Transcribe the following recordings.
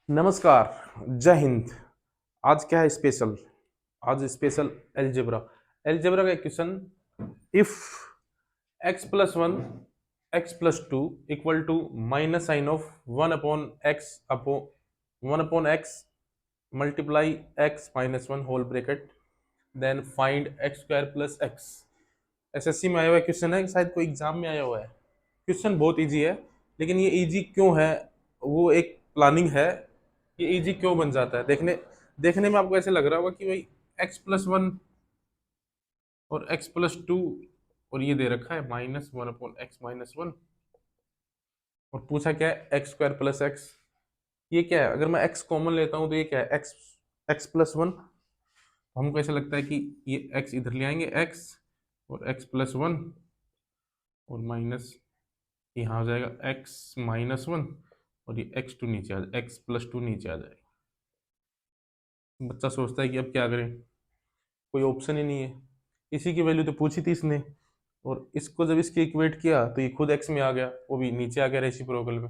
नमस्कार, जय हिंद। आज क्या है स्पेशल? आज स्पेशल एलजेब्रा। एलजेब्रा का एक question, if x plus one X plus two equal to minus sign of one upon X multiply X minus one whole bracket then find X square plus X. SSC में आया हुआ question है, शायद कोई exam में आया हुआ है। क्वेश्चन बहुत इजी है, लेकिन ये इजी क्यों है वो एक प्लानिंग है। ये इजी क्यों बन जाता है, देखने देखने में आपको ऐसे लग रहा होगा कि भाई एक्स प्लस वन और एक्स प्लस टू और ये दे रखा है minus one upon x minus one, और पूछा क्या है एक्स स्क्वायर प्लस एक्स। ये क्या है? अगर मैं एक्स कॉमन लेता हूँ तो ये क्या है? X X plus one. हमको ऐसा लगता है कि ये एक्स इधर ले आएंगे, एक्स और एक्स प्लस वन और माइनस यहाँ आ जाएगा एक्स माइनस वन, और ये एक्स टू नीचे आ जाए, एक्स प्लस टू नीचे आ जाएगा। बच्चा सोचता है कि अब क्या करें, कोई ऑप्शन ही नहीं है। इसी की वैल्यू तो पूछी थी इसने, और इसको जब इसके इक्वेट किया तो ये खुद एक्स में आ गया, वो भी नीचे आ गया रेसिप्रोकल में।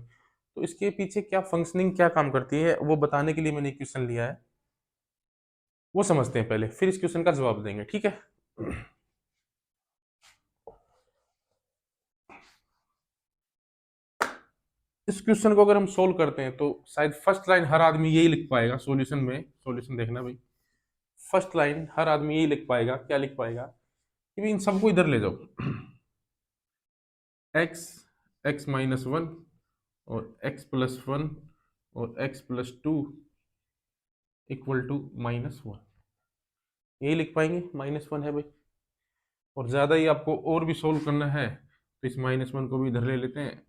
तो इसके पीछे क्या फंक्शनिंग क्या काम करती है वो बताने के लिए मैंने क्वेश्चन लिया है, वो समझते हैं पहले, फिर इस क्वेश्चन का जवाब देंगे, ठीक है? इस क्वेश्चन को अगर हम सोल्व करते हैं तो शायद फर्स्ट लाइन हर आदमी यही लिख पाएगा सॉल्यूशन में। सॉल्यूशन देखना भाई, फर्स्ट लाइन हर आदमी यही लिख पाएगा। क्या लिख पाएगा कि भाई इन सबको इधर ले जाओ, एक्स एक्स माइनस वन और एक्स प्लस वन और X plus two equal to minus one. यही लिख पाएंगे, माइनस वन है भाई। और ज़्यादा ही आपको और भी सोल्व करना है तो इस माइनस वन को भी इधर ले लेते हैं,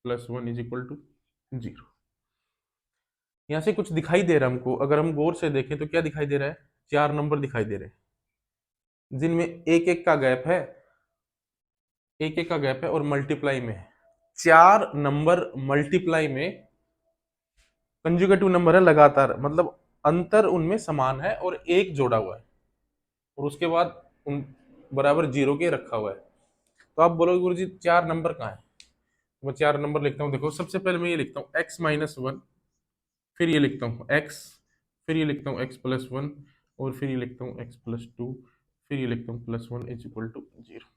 plus one is equal to zero. यहाँ से कुछ दिखाई दे रहा है हमको, अगर हम गौर से देखें तो क्या दिखाई दे रहा है? चार नंबर दिखाई दे रहे हैं जिनमें एक एक का गैप है, एक एक का गैप है और मल्टीप्लाई में है। चार नंबर मल्टीप्लाई में कंजुगेटिव नंबर है लगातार, मतलब अंतर उनमें समान है और एक जोड़ा हुआ है, और उसके बाद उन बराबर जीरो के रखा हुआ है। तो आप बोलोगे गुरु जी चार नंबर कहाँ है? तो मैं चार नंबर लिखता हूँ। देखो सबसे पहले मैं ये लिखता हूँ एक्स माइनस वन, फिर ये लिखता हूँ एक्स, फिर ये लिखता हूँ एक्स प्लस वन, और फिर ये लिखता हूँ एक्स प्लस टू, फिर ये लिखता हूँ plus one is equal to zero.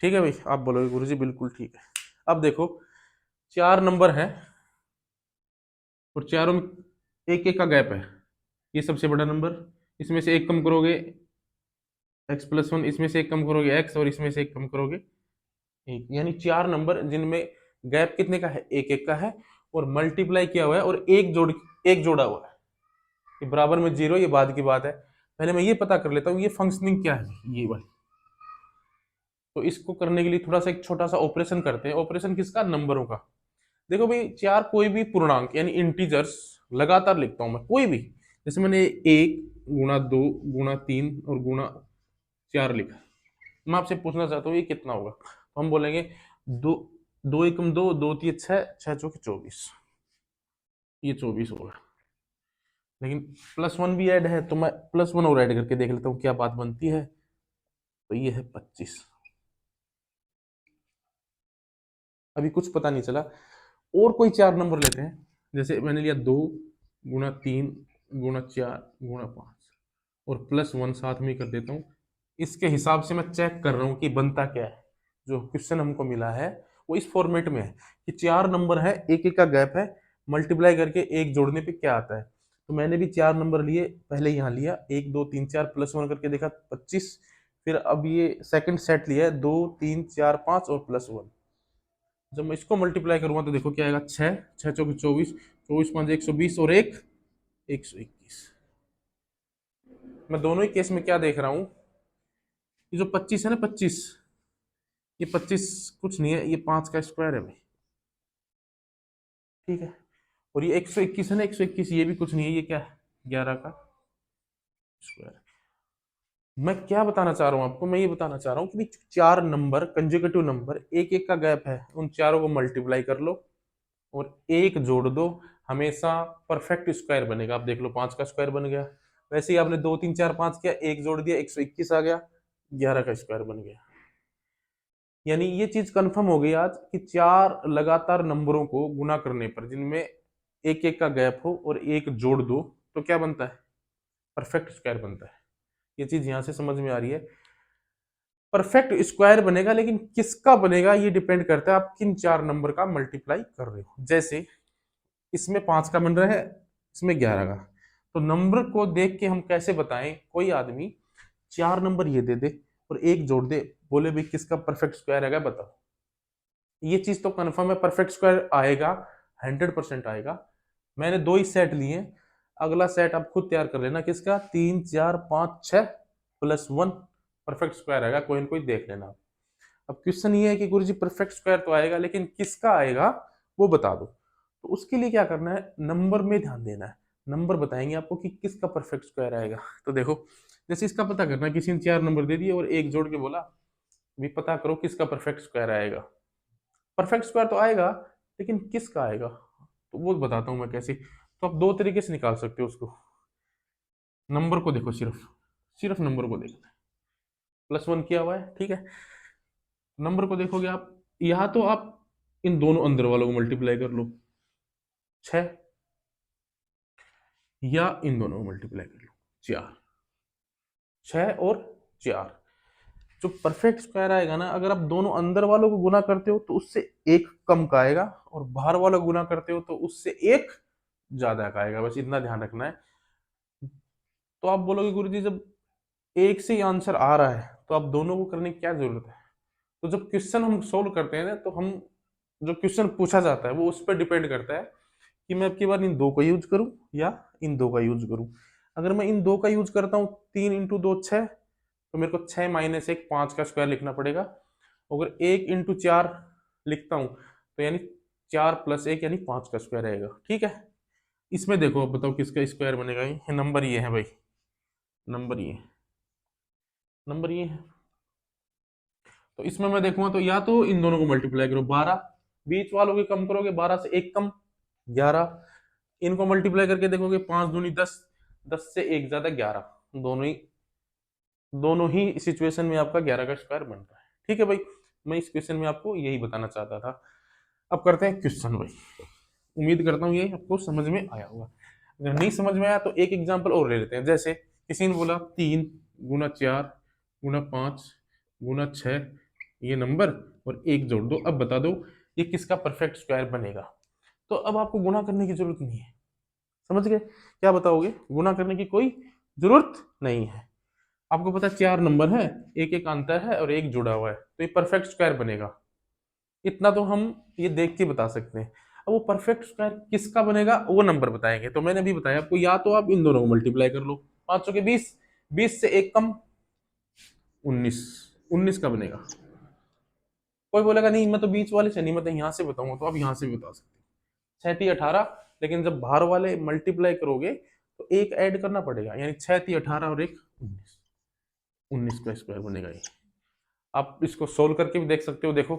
ठीक है भाई? आप बोलोगे गुरु जी बिल्कुल ठीक है। अब देखो चार नंबर है और चारों में एक एक का गैप है। ये सबसे बड़ा नंबर, इसमें से एक कम करोगे एक्स प्लस वन, इसमें से एक कम करोगे एक्स, और इसमें से एक कम करोगे एक, यानी चार नंबर जिनमें गैप कितने का है? एक एक का है, और मल्टीप्लाई किया हुआ है और एक जोड़ा हुआ है। ये बराबर में जीरो, ये बाद की बात है। पहले मैं ये पता कर लेता हूँ ये फंक्शनिंग क्या है ये वाली। तो इसको करने के लिए थोड़ा सा एक छोटा सा ऑपरेशन करते हैं। ऑपरेशन किसका? नंबरों का। देखो भाई चार कोई भी पूर्णांक यानी इंटीजर्स लगातार लिखता हूं मैं, कोई भी। जैसे मैंने एक गुणा दो गुणा तीन और गुणा चार लिखा, मैं आपसे पूछना चाहता हूँ ये कितना होगा? तो हम बोलेंगे दो, दो एकम दो, दो तीन छह, छह चौके चौबीस, ये चौबीस होगा। लेकिन प्लस वन भी ऐड है तो मैं प्लस वन और ऐड करके देख लेता हूँ क्या बात बनती है। तो ये है 25। अभी कुछ पता नहीं चला। और कोई चार नंबर लेते हैं, जैसे मैंने लिया दो गुणा तीन गुणा चार गुणा पाँच, और प्लस वन साथ में ही कर देता हूँ। इसके हिसाब से मैं चेक कर रहा हूँ कि बनता क्या है। जो क्वेश्चन हमको मिला है वो इस फॉर्मेट में है कि चार नंबर है, एक एक का गैप है, मल्टीप्लाई करके एक जोड़ने पे क्या आता है। तो मैंने भी चार नंबर लिए, पहले यहाँ लिया एक दो तीन चार, प्लस वन करके देखा 25। फिर अब ये सेकंड सेट लिया है दो तीन चार पाँच और प्लस वन। जब मैं इसको मल्टीप्लाई करूंगा तो देखो क्या आएगा, छः छः चौके चौबीस, चौबीस पाँच 120 और एक 121। मैं दोनों ही केस में क्या देख रहा हूँ, ये जो 25 है ना 25, ये 25 कुछ नहीं है, ये पाँच का स्क्वायर है भाई। ठीक है? और ये 121 है ना, 121 ये भी कुछ नहीं है, ये क्या है? 11 का स्क्वायर। मैं क्या बताना चाह रहा हूँ आपको? मैं ये बताना चाह रहा हूँ कि भाई चार नंबर कंजुगेटिव नंबर एक एक का गैप है, उन चारों को मल्टीप्लाई कर लो और एक जोड़ दो, हमेशा परफेक्ट स्क्वायर बनेगा। आप देख लो पांच का स्क्वायर बन गया। वैसे ही आपने दो तीन चार पांच किया, एक जोड़ दिया 121 आ गया, 11 का स्क्वायर बन गया। यानी ये चीज कंफर्म हो गई आज कि चार लगातार नंबरों को गुना करने पर जिनमें एक एक का गैप हो और एक जोड़ दो तो क्या बनता है, परफेक्ट स्क्वायर बनता है। ये चीज यहां से समझ में आ रही है। परफेक्ट स्क्वायर बनेगा, लेकिन किसका बनेगा ये डिपेंड करता है आप किन चार नंबर का मल्टीप्लाई कर रहे हो। जैसे इसमें 5 का बन रहा है, इसमें 11 का, तो नंबर को देख के हम कैसे बताएं, कोई आदमी चार नंबर ये दे दे और एक जोड़ दे, बोले भाई किसका परफेक्ट स्क्वायर आएगा बताओ, ये चीज तो कंफर्म है परफेक्ट स्क्वायर आएगा, 100% आएगा। मैंने दो ही सेट लिए, अगला सेट आप खुद तैयार कर लेना किसका, 3 4 5 6 +1 परफेक्ट स्क्वायर आएगा, कोई ना कोई देख लेना। अब क्वेश्चन ये है कि गुरुजी परफेक्ट स्क्वायर तो आएगा लेकिन किसका आएगा वो बता दो। तो उसके लिए क्या करना है, नंबर में ध्यान देना है, नंबर बताएंगे आपको कि किसका परफेक्ट स्क्वायर आएगा। तो देखो जैसे इसका पता करना है, किसी ने चार नंबर दे दिए और एक जोड़ के बोला भी पता करो किसका परफेक्ट स्क्वायर आएगा। परफेक्ट स्क्वायर तो आएगा लेकिन किसका आएगा, तो वो बताता हूं मैं कैसे। तो आप दो तरीके से निकाल सकते हो उसको। नंबर को देखो, सिर्फ सिर्फ नंबर को देखना है, +1 किया हुआ है, ठीक है। नंबर को देखोगे आप, या तो आप इन दोनों अंदर वालों को मल्टीप्लाई कर लो 6, या इन दोनों को मल्टीप्लाई कर लो 4, 6 और 4। जो परफेक्ट स्क्वायर आएगा ना, अगर आप दोनों अंदर वालों को गुना करते हो तो उससे एक कम का आएगा, और बाहर वालों को गुना करते हो तो उससे एक ज्यादा का आएगा, बस इतना ध्यान रखना है। तो आप बोलोगे गुरुजी जब एक से ही आंसर आ रहा है तो आप दोनों को करने की क्या जरूरत है। तो जब क्वेश्चन हम सोल्व करते हैं ना, तो हम जो क्वेश्चन पूछा जाता है वो उस पर डिपेंड करता है कि मैं अब की बार इन दो का यूज करूं या इन दो का यूज करूं। अगर मैं इन दो का यूज करता हूँ, 3 × 2 6, तो मेरे को 6 - 1 5 का स्क्वायर लिखना पड़ेगा। अगर 1 × 4 लिखता हूँ तो यानी 4 + 1 यानी 5 का स्क्वायर आएगा, ठीक है। इसमें देखो अब बताओ किसका स्क्वायर बनेगा, ये नंबर ये है भाई, नंबर ये, नंबर ये है। तो इसमें मैं देखूंगा तो या तो इन दोनों को मल्टीप्लाई करो 12, बीच वालों के कम करोगे, 12 से एक कम 11, इनको मल्टीप्लाई करके देखोगे 5 दूनी 10, 10 से एक ज्यादा 11, दोनों ही सिचुएशन में आपका 11 का स्क्वायर बन रहा है, ठीक है भाई। मैं इस क्वेश्चन में आपको यही बताना चाहता था। अब करते हैं क्वेश्चन भाई, उम्मीद करता हूँ ये आपको समझ में आया होगा। अगर नहीं समझ में आया तो एक एग्जांपल और ले लेते हैं। जैसे किसी ने बोला 3 × 4 × 5 × 6 ये नंबर और एक जोड़ दो, अब बता दो ये किसका परफेक्ट स्क्वायर बनेगा। तो अब आपको गुणा करने की जरूरत नहीं है, समझ गए, क्या बताओगे, गुणा करने की कोई जरूरत नहीं है। आपको पता है चार नंबर है, एक एक अंतर है और एक जुड़ा हुआ है, तो ये परफेक्ट स्क्वायर बनेगा, इतना तो हम ये देख के बता सकते हैं। अब वो परफेक्ट स्क्वायर किसका बनेगा वो नंबर बताएंगे। तो मैंने अभी बताया आपको, या तो आप इन दोनों को मल्टीप्लाई कर लो, 5 के 20, 20 से एक कम 19, 19 का बनेगा। कोई बोलेगा नहीं मैं तो बीच वाले से नहीं, मैं तो यहाँ से बताऊंगा, तो आप यहाँ से भी बता सकते हैं, 6 × 3 = 18, लेकिन जब बाहर वाले मल्टीप्लाई करोगे तो एक ऐड करना पड़ेगा, यानी 6 × 3 = 18 और एक 19, 19 का स्क्वायर बनेगा ये। आप इसको सोल्व करके भी देख सकते हो, देखो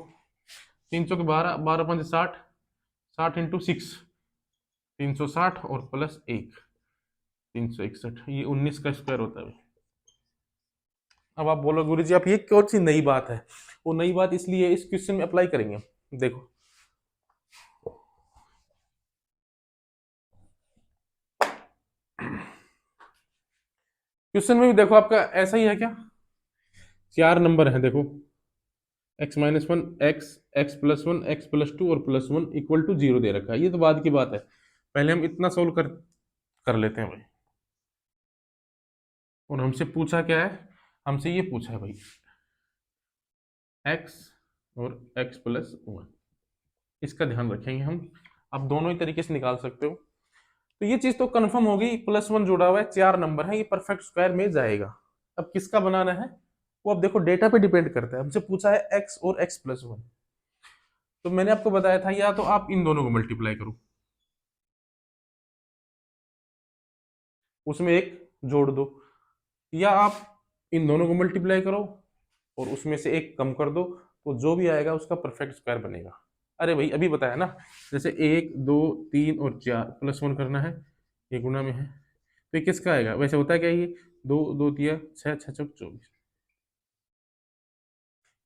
3 × 12, 12×5 = 60, 60 × 6 360 और +1 361, ये 19 का स्क्वायर होता है। अब आप बोलो गुरु जी आप ये कौन सी नई बात है, वो नई बात इसलिए इस क्वेश्चन में अप्लाई करेंगे। देखो क्वेश्चन में भी देखो आपका ऐसा ही है क्या, चार नंबर है देखो, x-1 x x+1 x+2 और +1 = 0 दे रखा है, ये तो बाद की बात है, पहले हम इतना सोल्व कर कर लेते हैं भाई। और हमसे पूछा क्या है, हमसे ये पूछा है भाई x और x+1, इसका ध्यान रखेंगे हम। आप दोनों ही तरीके से निकाल सकते हो। तो ये चीज तो कंफर्म होगी, +1 जुड़ा हुआ है, चार नंबर है, ये परफेक्ट स्क्वायर में जाएगा। अब किसका बनाना है वो अब देखो डेटा पे डिपेंड करता है। हमसे पूछा है x और x+1, तो मैंने आपको बताया था या तो आप इन दोनों को मल्टीप्लाई करो, उसमें एक जोड़ दो, या आप इन दोनों को मल्टीप्लाई करो और उसमें से एक कम कर दो, तो जो भी आएगा उसका परफेक्ट स्क्वायर बनेगा। अरे भाई अभी बताया ना, जैसे 1 2 3 और 4 +1 करना है, ये गुना में है, तो ये किसका आएगा, वैसे होता है क्या, ये 2 2 3 6 6 24,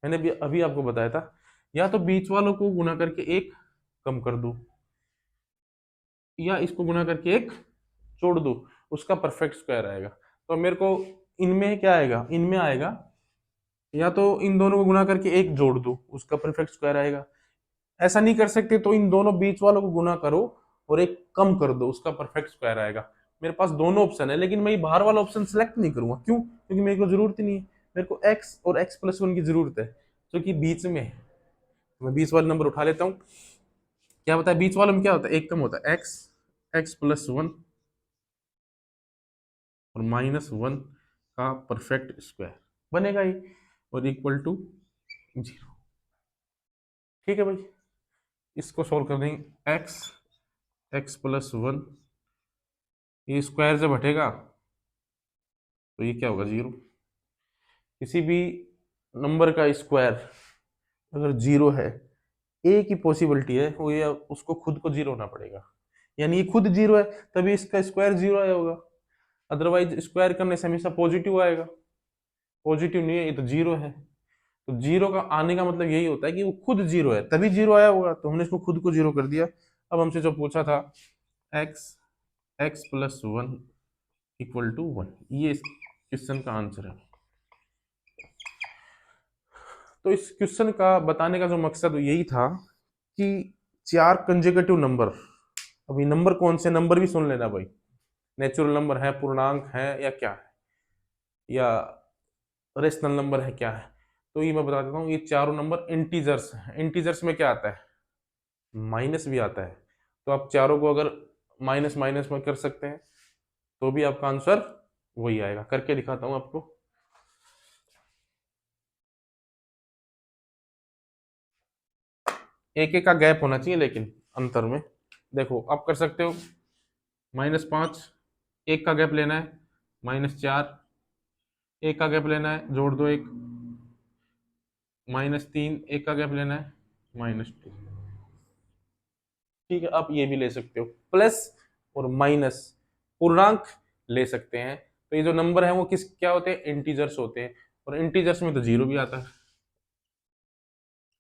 मैंने भी अभी आपको बताया था, या तो बीच वालों को गुना करके एक कम कर दो, या इसको गुना करके एक जोड़ दो, उसका परफेक्ट स्क्वायर आएगा। तो मेरे को इनमें क्या आएगा, इनमें आएगा या तो इन दोनों को गुना करके एक जोड़ दो, उसका परफेक्ट स्क्वायर आएगा। ऐसा नहीं कर सकते तो इन दोनों बीच वालों को गुना करो और एक कम कर दो, उसका परफेक्ट स्क्वायर आएगा। मेरे पास दोनों ऑप्शन है, लेकिन मैं ये बाहर वाला ऑप्शन सेलेक्ट नहीं करूंगा। क्यों? क्योंकि मेरे को जरूरत ही नहीं है। मेरे को एक्स और एक्स प्लस वन की जरूरत है, जो कि बीच में है। मैं बीच वाला नंबर उठा लेता हूँ। क्या होता है बीच वाले में, क्या होता है, एक कम होता है, एक्स, एक्स प्लस वन और माइनस वन का परफेक्ट स्क्वायर बनेगा ही, और इक्वल टू जीरो। ठीक है भाई, इसको सॉल्व कर देंगे। एक्स, एक्स प्लस वन, ये स्क्वायर जब हटेगा तो ये क्या होगा, जीरो। किसी भी नंबर का स्क्वायर अगर जीरो है, एक ही पॉसिबिलिटी है वो, ये उसको खुद को जीरो होना पड़ेगा, यानी ये खुद जीरो है तभी इसका स्क्वायर जीरो आया होगा। अदरवाइज स्क्वायर करने से हमेशा पॉजिटिव आएगा, पॉजिटिव नहीं है, ये तो जीरो है। तो जीरो का आने का मतलब यही होता है कि वो खुद जीरो है तभी जीरो आया होगा, तो हमने इसको खुद को जीरो कर दिया। अब हमसे जो पूछा था, X, X plus one equal to one, ये इस क्वेश्चन का आंसर है। तो इस क्वेश्चन का बताने का जो मकसद यही था कि चार कंजेकेटिव नंबर, अभी नंबर कौन से, नंबर भी सुन लेना भाई, नेचुरल नंबर है, पूर्णांक है, या क्या है, या रेशनल नंबर है, क्या है। तो ये मैं बता देता हूँ, ये चारों नंबर इंटीजर्स हैं। इंटीजर्स में क्या आता है, माइनस भी आता है। तो आप चारों को अगर माइनस माइनस में कर सकते हैं तो भी आपका आंसर वही आएगा। करके दिखाता हूं आपको। एक एक का गैप होना चाहिए लेकिन अंतर में। देखो आप कर सकते हो, माइनस पांच, एक का गैप लेना है, माइनस चार, एक का गैप लेना है, जोड़ दो एक, माइनस तीन, एक का गैप लेना है, माइनस टू। ठीक है, आप ये भी ले सकते हो, प्लस और माइनस पूर्णांक ले सकते हैं। तो ये जो नंबर है वो किस क्या होते हैं, इंटीजर्स होते हैं। और इंटीजर्स में तो जीरो भी आता है।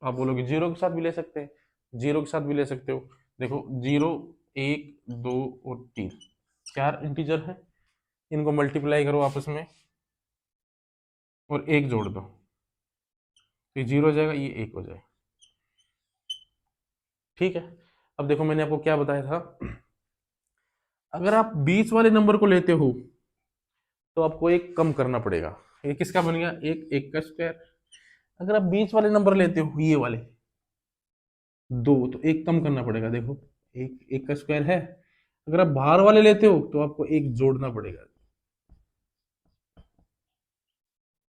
आप बोलोगे जीरो के साथ भी ले सकते हैं, जीरो के साथ भी ले सकते हो। देखो जीरो, एक, दो और तीन, चार इंटीजर है, इनको मल्टीप्लाई करो आपस में और एक जोड़ दो, तो ये जीरो हो जाएगा, ये एक हो जाएगा। ठीक है, अब देखो मैंने आपको क्या बताया था, अगर आप बीच वाले नंबर को लेते हो तो आपको एक कम करना पड़ेगा। ये किसका बन गया, एक, एक का स्क्वायर। अगर आप बीच वाले नंबर लेते हो, ये वाले दो, तो एक कम करना पड़ेगा। देखो एक, एक का स्क्वायर है। अगर आप बाहर वाले लेते हो तो आपको एक जोड़ना पड़ेगा,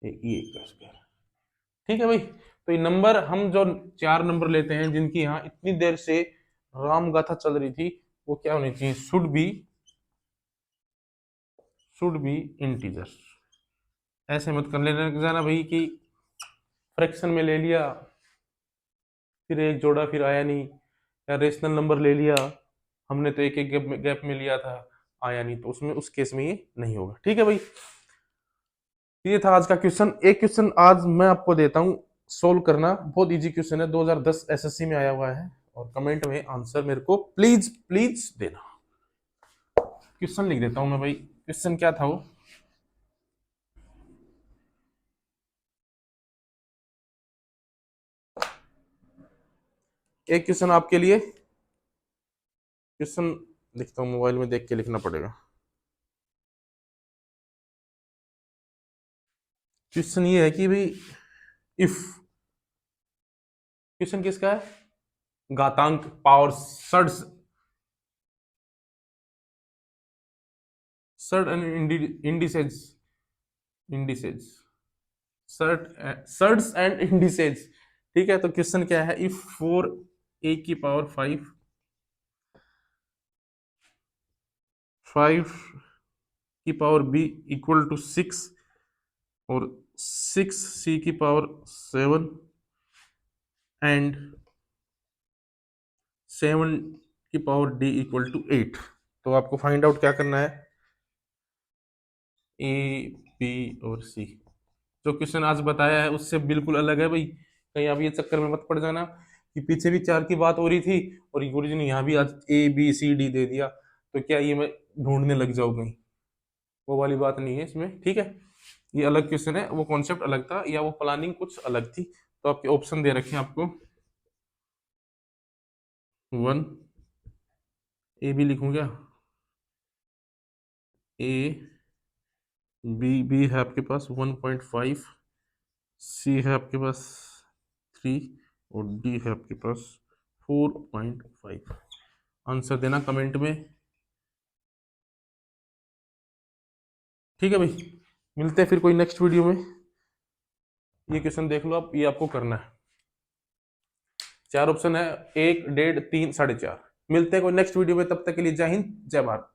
ये एक का स्क्वायर। ठीक है भाई, तो ये नंबर, हम जो चार नंबर लेते हैं जिनकी यहाँ इतनी देर से राम गाथा चल रही थी, वो क्या होनी चाहिए, शुड बी इंटीजर। ऐसे मत कर लेना जाना भाई कि फ्रैक्शन में ले लिया फिर एक जोड़ा फिर आया नहीं, या रेशनल नंबर ले लिया हमने तो एक एक गैप में लिया था, आया नहीं, तो उसमें उस केस में ये नहीं होगा। ठीक है भाई, ये था आज का क्वेश्चन। एक क्वेश्चन आज मैं आपको देता हूँ, सोल्व करना, बहुत इजी क्वेश्चन है, 2010 एसएससी में आया हुआ है, और कमेंट में आंसर मेरे को प्लीज प्लीज देना। क्वेश्चन लिख देता हूं मैं भाई, क्वेश्चन क्या था वो, एक क्वेश्चन आपके लिए, क्वेश्चन लिखता हूँ, मोबाइल में देख के लिखना पड़ेगा। क्वेश्चन ये है कि भाई, इफ, क्वेश्चन किसका है, घातांक power surd, surd and indices, indices, surds and indices. ठीक है, तो क्वेश्चन क्या है, इफ फोर ए की पावर फाइव, फाइव की power B equal to six, और सिक्स सी की पावर सेवन, एंड सेवन की power D equal to eight. तो आपको फाइंड आउट क्या करना है, ए, बी और सी, जो क्वेश्चन आज बताया है उससे बिल्कुल अलग है भाई। कहीं आप ये चक्कर में मत पड़ जाना कि पीछे भी 4 की बात हो रही थी और गुरुजी ने यहाँ भी आज ABCD दे दिया, तो क्या ये मैं ढूंढने लग जाऊँ कहीं। वो वाली बात नहीं है इसमें, ठीक है। ये अलग क्वेश्चन है, वो कॉन्सेप्ट अलग था या वो प्लानिंग कुछ अलग थी। तो आपके ऑप्शन दे रखे हैं आपको 1, ए भी लिखूं क्या, ए बी है आपके पास 1.5, सी है आपके पास 3 और डी है आपके पास 4.5। आंसर देना कमेंट में, ठीक है भाई। मिलते हैं फिर कोई नेक्स्ट वीडियो में। ये क्वेश्चन देख लो आप, ये आपको करना है। 4 ऑप्शन है, 1, 1.5, 3, 4.5। मिलते हैं कोई नेक्स्ट वीडियो में, तब तक के लिए जय हिंद जय भारत।